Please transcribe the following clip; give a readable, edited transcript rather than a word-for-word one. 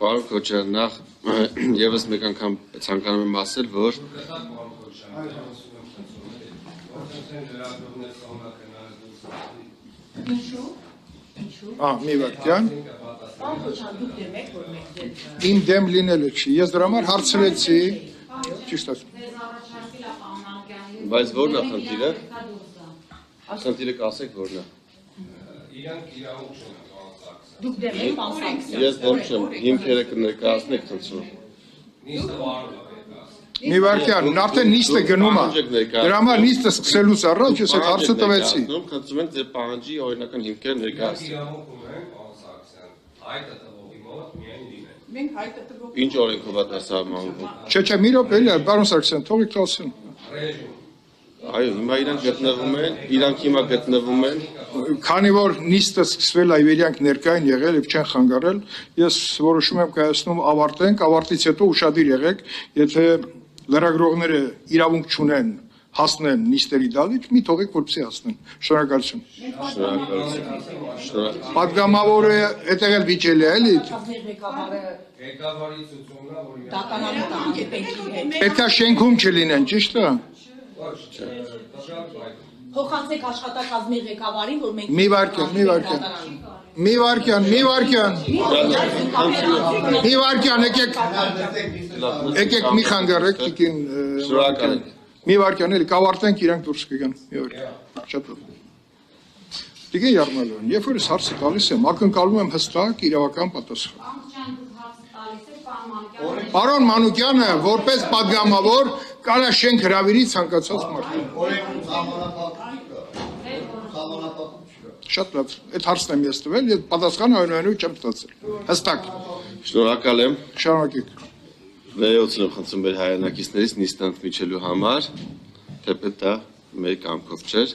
Պարոն Քոչարյան, նախ եւս մեկ անգամ ցանկանում եմ ասել, որ մի վարքյան իմ դեմ լինելը չի, ես դրա համար հարցրեցի, ճիշտ ասում բայց որն է խնդիրը, խնդիրը կասեք որն է։ Դուք դեմ եք բանսակցել։ Ես դեմ չեմ, հիմքերը կներկայացնեք խնդրում։ մի վարքյան, արդեն նիստը գնում է, դրա համար նիստը սկսելուց առաջ ես այդ հարցը տվեցի։ Խնդրում ենք ձեր պահանջի օրինական հիմքերը ներկայացնեք։ Ինչ օրենքով է դա սահմանվում։ Չէ, մի րոպե, էլի, պարոն Սարգսյան, թողեք խոսեն։ Այո, հիմա իրանք հիմա գտնվում են։ Քանի որ նիստը սկսվել է, իրանք ներկային եղել եւ չեն խանգարել, ես որոշում եմ կայացնում ավարտենք, ավարտից հետո ուշադիր եղեք, եթե լրագրողները իրավունք չունեն հասնեն նիստերի դալիճ, մի թողեք որպեսզի հասնեն։ Շնորհակալություն։ Պատգամավորը այդտեղ էլ վիճելի է, էլի։ Պետք է շենքում չլինեն, ճիշտ է։ Փոխանցեք աշխատակազմի ղեկավարին, որ մենք Մի վարքյան, եկեք մի խանգարեք, տիկին մի վարքյան, էլի կավարտենք, իրանք դուրս կգան, մի վարքյան, շատ լավ։ Տիկին Եղնալյան, երբ որ ես հարցը տալիս եմ, ակնկալում եմ հստակ իրավական պատասխան։ Պարոն Մանուկյանը, որպես պատգամավոր, կարա շենք հրավիրի ցանկացած մարդու։ Շատ լավ, այդ հարցն եմ ես տվել, ես պատասխանը այնուամենայնիվ չեմ ստացել։ Հստակ։ Շնորհակալ եմ։ Շարունակեք։ Վերացնում եմ խնդրում մեր հայրենակիցներից նիստը ընդմիջելու համար, թեպետ դա մեր կամքով չէր։